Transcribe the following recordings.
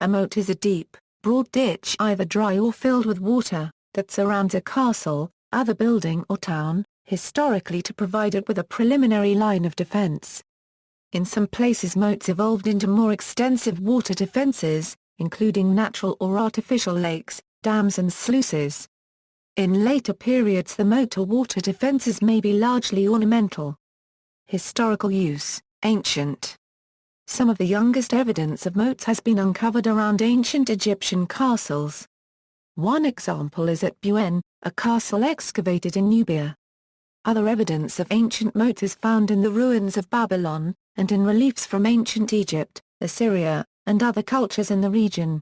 A moat is a deep, broad ditch either dry or filled with water, that surrounds a castle, other building or town, historically to provide it with a preliminary line of defense. In some places moats evolved into more extensive water defenses, including natural or artificial lakes, dams and sluices. In later periods the moat or water defenses may be largely ornamental. Historical use, ancient. Some of the youngest evidence of moats has been uncovered around ancient Egyptian castles. One example is at Buen, a castle excavated in Nubia. Other evidence of ancient moats is found in the ruins of Babylon, and in reliefs from ancient Egypt, Assyria, and other cultures in the region.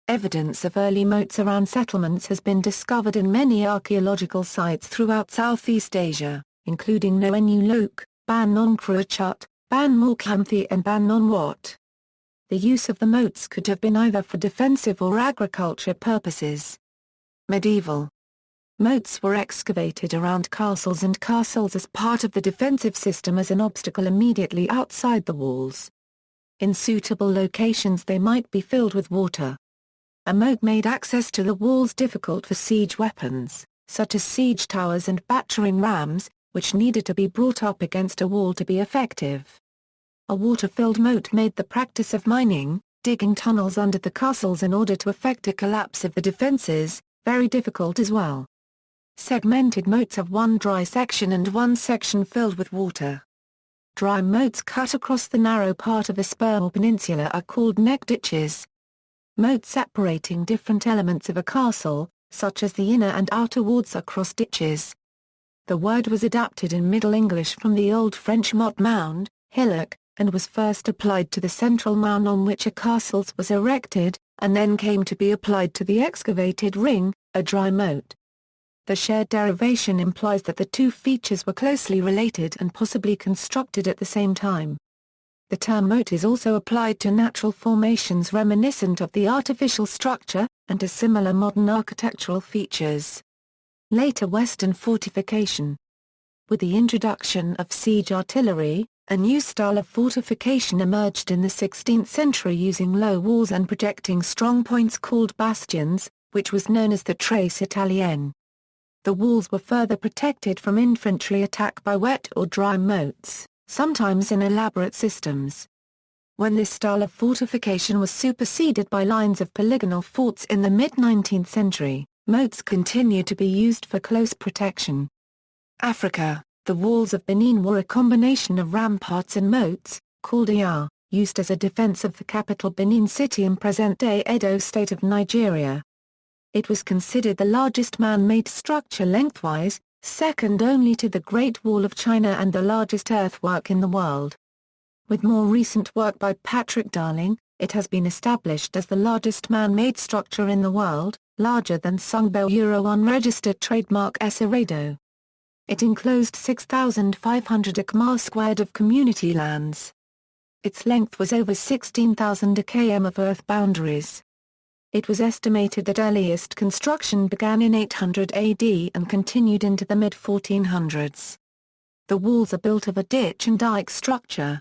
Evidence of early moats around settlements has been discovered in many archaeological sites throughout Southeast Asia, including Noenu Lok, Ban Non Kruachut, Ban Morkhamthi and Ban Non Wat. The use of the moats could have been either for defensive or agriculture purposes. Medieval moats were excavated around castles and castles as part of the defensive system as an obstacle immediately outside the walls. In suitable locations they might be filled with water. A moat made access to the walls difficult for siege weapons, such as siege towers and battering rams, which needed to be brought up against a wall to be effective. A water-filled moat made the practice of mining, digging tunnels under the castles in order to effect a collapse of the defenses, very difficult as well. Segmented moats have one dry section and one section filled with water. Dry moats cut across the narrow part of a spur or peninsula are called neck ditches. Moats separating different elements of a castle, such as the inner and outer wards are cross ditches. The word was adapted in Middle English from the Old French motte mound, hillock, and was first applied to the central mound on which a castle was erected, and then came to be applied to the excavated ring, a dry moat. The shared derivation implies that the two features were closely related and possibly constructed at the same time. The term moat is also applied to natural formations reminiscent of the artificial structure, and to similar modern architectural features. Later Western fortification. With the introduction of siege artillery, a new style of fortification emerged in the 16th century using low walls and projecting strong points called bastions, which was known as the Trace Italienne. The walls were further protected from infantry attack by wet or dry moats, sometimes in elaborate systems. When this style of fortification was superseded by lines of polygonal forts in the mid-19th century, moats continued to be used for close protection. Africa, the walls of Benin were a combination of ramparts and moats, called Iya, used as a defense of the capital Benin City in present-day Edo state of Nigeria. It was considered the largest man-made structure lengthwise, second only to the Great Wall of China and the largest earthwork in the world. With more recent work by Patrick Darling, it has been established as the largest man-made structure in the world, larger than Sungbo unregistered trademark Esaredo. It enclosed 6,500 km squared of community lands. Its length was over 16,000 km of earth boundaries. It was estimated that earliest construction began in 800 AD and continued into the mid-1400s. The walls are built of a ditch and dike structure.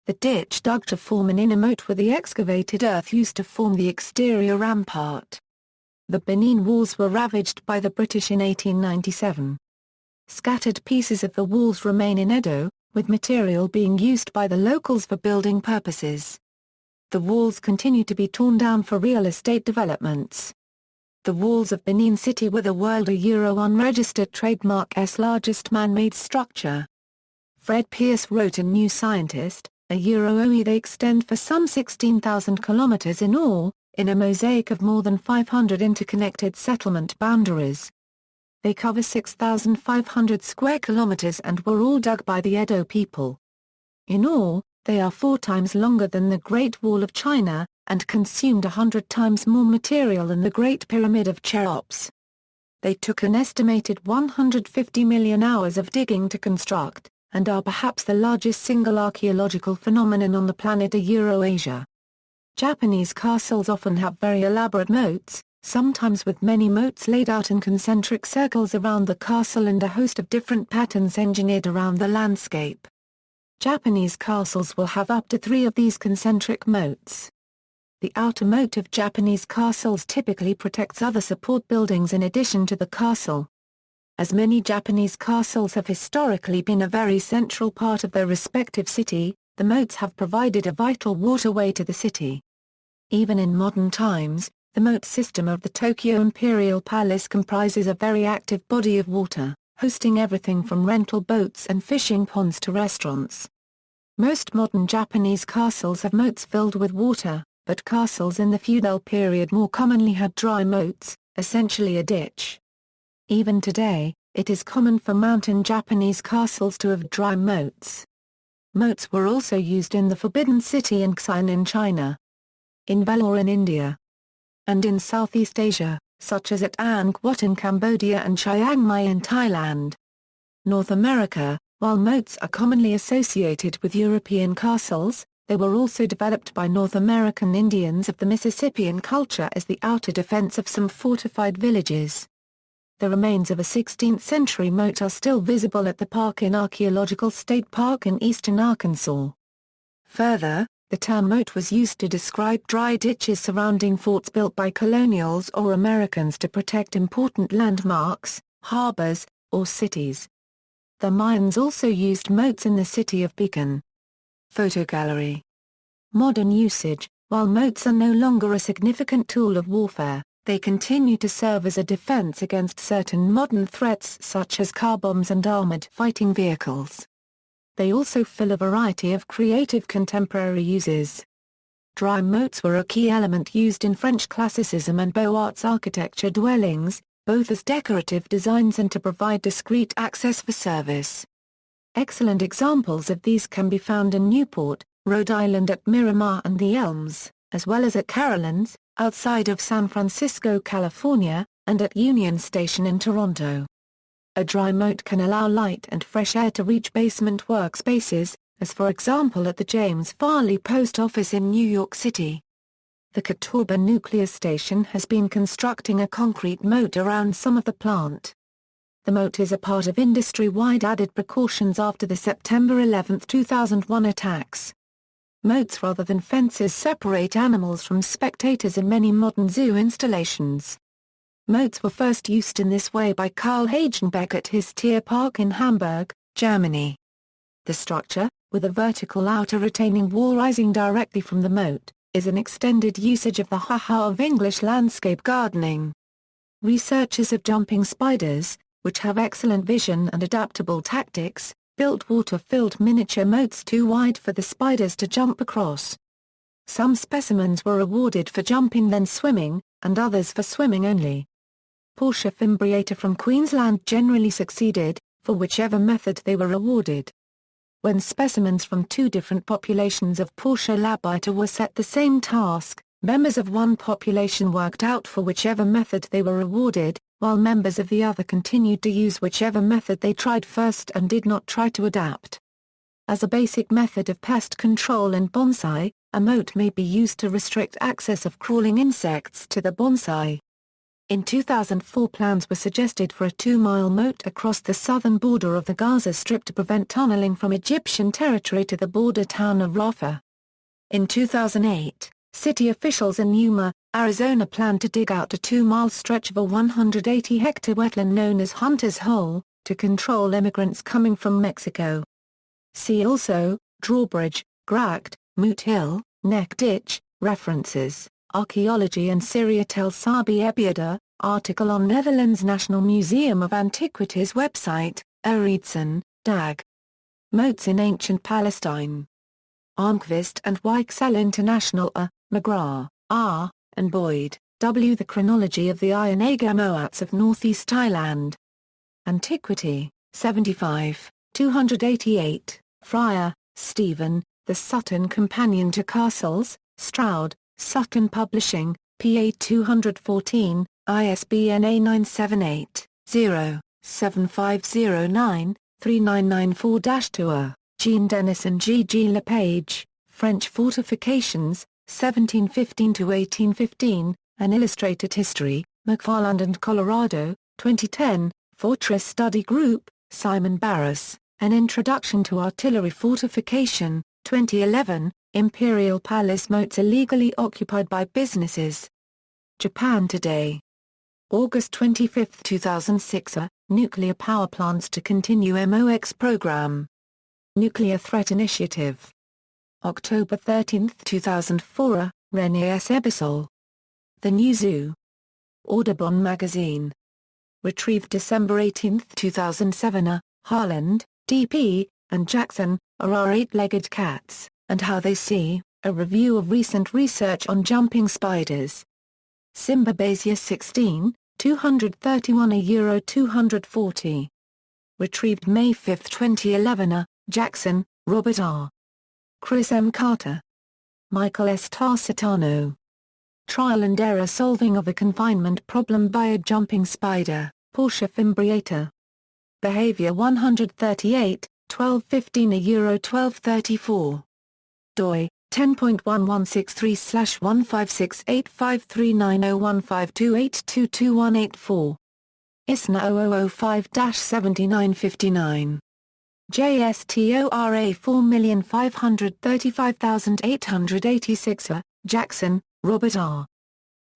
The ditch dug to form an inner moat with the excavated earth used to form the exterior rampart. The Benin walls were ravaged by the British in 1897. Scattered pieces of the walls remain in Edo, with material being used by the locals for building purposes. The walls continue to be torn down for real estate developments. The walls of Benin City were the world unregistered trademark's largest man-made structure. Fred Pearce wrote in New Scientist, they extend for some 16,000 kilometers in all, in a mosaic of more than 500 interconnected settlement boundaries. They cover 6,500 square kilometers and were all dug by the Edo people. In all, they are 4 times longer than the Great Wall of China, and consumed 100 times more material than the Great Pyramid of Cheops. They took an estimated 150 million hours of digging to construct, and are perhaps the largest single archaeological phenomenon on the planet Eurasia. Japanese castles often have very elaborate moats, sometimes with many moats laid out in concentric circles around the castle and a host of different patterns engineered around the landscape. Japanese castles will have up to 3 of these concentric moats. the outer moat of Japanese castles typically protects other support buildings in addition to the castle. As many Japanese castles have historically been a very central part of their respective city, the moats have provided a vital waterway to the city. Even in modern times, the moat system of the Tokyo Imperial Palace comprises a very active body of water, hosting everything from rental boats and fishing ponds to restaurants. Most modern Japanese castles have moats filled with water, but castles in the feudal period more commonly had dry moats, essentially a ditch. Even today, it is common for mountain Japanese castles to have dry moats. Moats were also used in the Forbidden City and Xi'an in China, in Vellore in India, and in Southeast Asia, such as at Angkor Wat in Cambodia and Chiang Mai in Thailand. North America, while moats are commonly associated with European castles, they were also developed by North American Indians of the Mississippian culture as the outer defense of some fortified villages. The remains of a 16th-century moat are still visible at the Parkin Archaeological State Park in eastern Arkansas. Further, the term moat was used to describe dry ditches surrounding forts built by colonials or Americans to protect important landmarks, harbors, or cities. The Mayans also used moats in the city of Beacon. Photo gallery. Modern usage. While moats are no longer a significant tool of warfare, they continue to serve as a defense against certain modern threats such as car bombs and armored fighting vehicles. They also fill a variety of creative contemporary uses. Dry moats were a key element used in French Classicism and Beaux Arts architecture dwellings, both as decorative designs and to provide discreet access for service. Excellent examples of these can be found in Newport, Rhode Island at Miramar and the Elms, as well as at Carolines, outside of San Francisco, California, and at Union Station in Toronto. A dry moat can allow light and fresh air to reach basement workspaces, as for example at the James Farley Post Office in New York City. The Catawba Nuclear Station has been constructing a concrete moat around some of the plant. The moat is a part of industry-wide added precautions after the September 11, 2001 attacks. Moats rather than fences separate animals from spectators in many modern zoo installations. Moats were first used in this way by Karl Hagenbeck at his Tierpark in Hamburg, Germany. The structure, with a vertical outer retaining wall rising directly from the moat, is an extended usage of the ha-ha of English landscape gardening. Researchers of jumping spiders, which have excellent vision and adaptable tactics, built water-filled miniature moats too wide for the spiders to jump across. Some specimens were awarded for jumping then swimming, and others for swimming only. Portia fimbriata from Queensland generally succeeded, for whichever method they were awarded. When specimens from two different populations of Portia labiata were set the same task, members of one population worked out for whichever method they were awarded, while members of the other continued to use whichever method they tried first and did not try to adapt. As a basic method of pest control in bonsai, a moat may be used to restrict access of crawling insects to the bonsai. In 2004 plans were suggested for a 2-mile moat across the southern border of the Gaza Strip to prevent tunneling from Egyptian territory to the border town of Rafah. In 2008, city officials in Yuma, Arizona planned to dig out a 2-mile stretch of a 180-hectare wetland known as Hunter's Hole, to control immigrants coming from Mexico. See also, Drawbridge, Gracht, Moot Hill, Neck Ditch, References, Archaeology and Syria Tel Sabi Ebiada, article on Netherlands National Museum of Antiquities website, Eriedsen, Dag. Moats in Ancient Palestine. Arnquist and Weichsel International A., McGrath, R., and Boyd, W. The Chronology of the Iron Age Moats of Northeast Thailand. Antiquity, 75, 288, Fryer, Stephen, The Sutton Companion to Castles, Stroud, Sutton Publishing, PA 214, ISBN A978-0-7509-3994-2. Jean Dennis and G. G. Lepage, French Fortifications, 1715–1815, An Illustrated History, McFarland and Colorado, 2010, Fortress Study Group, Simon Barras, An Introduction to Artillery Fortification, 2011, Imperial Palace moats illegally occupied by businesses. Japan Today. August 25, 2006. Nuclear power plants to continue MOX program. Nuclear Threat Initiative. October 13, 2004. René S. Ebersol. The New Zoo. Audubon Magazine. Retrieved December 18, 2007. Harland, D.P., and Jackson, are eight-legged cats, and how they see, a review of recent research on jumping spiders. Symbabasia 16, 231 euro 240. Retrieved May 5, 2011. Jackson, Robert R. Chris M. Carter. Michael S. Tarsitano. Trial and Error Solving of a Confinement Problem by a Jumping Spider, Porsche Fimbriata. Behavior 138, 1215 euro 1234. doi, 10.1163/15685390152822184. ISNA 0005-7959. JSTORA 4535886. Jackson, Robert R.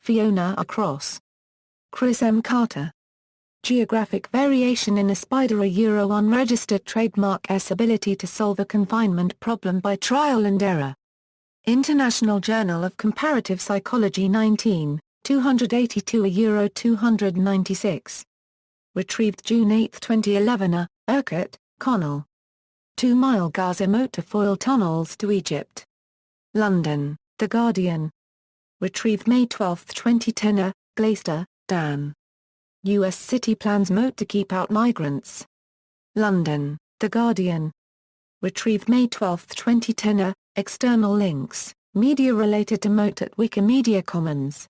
Fiona Across. Chris M. Carter. Geographic Variation in a Spider, a unregistered trademark S ability to solve a confinement problem by trial and error. International Journal of Comparative Psychology 19, 282 euro 296. Retrieved June 8, 2011. Urquhart, Connell. 2-mile Gaza motorfoil tunnels to Egypt. London, The Guardian. Retrieved May 12, 2010. Glaister, Dan. U.S. city plans moat to keep out migrants. London, The Guardian. Retrieved May 12, 2010. External links, media related to moat at Wikimedia Commons.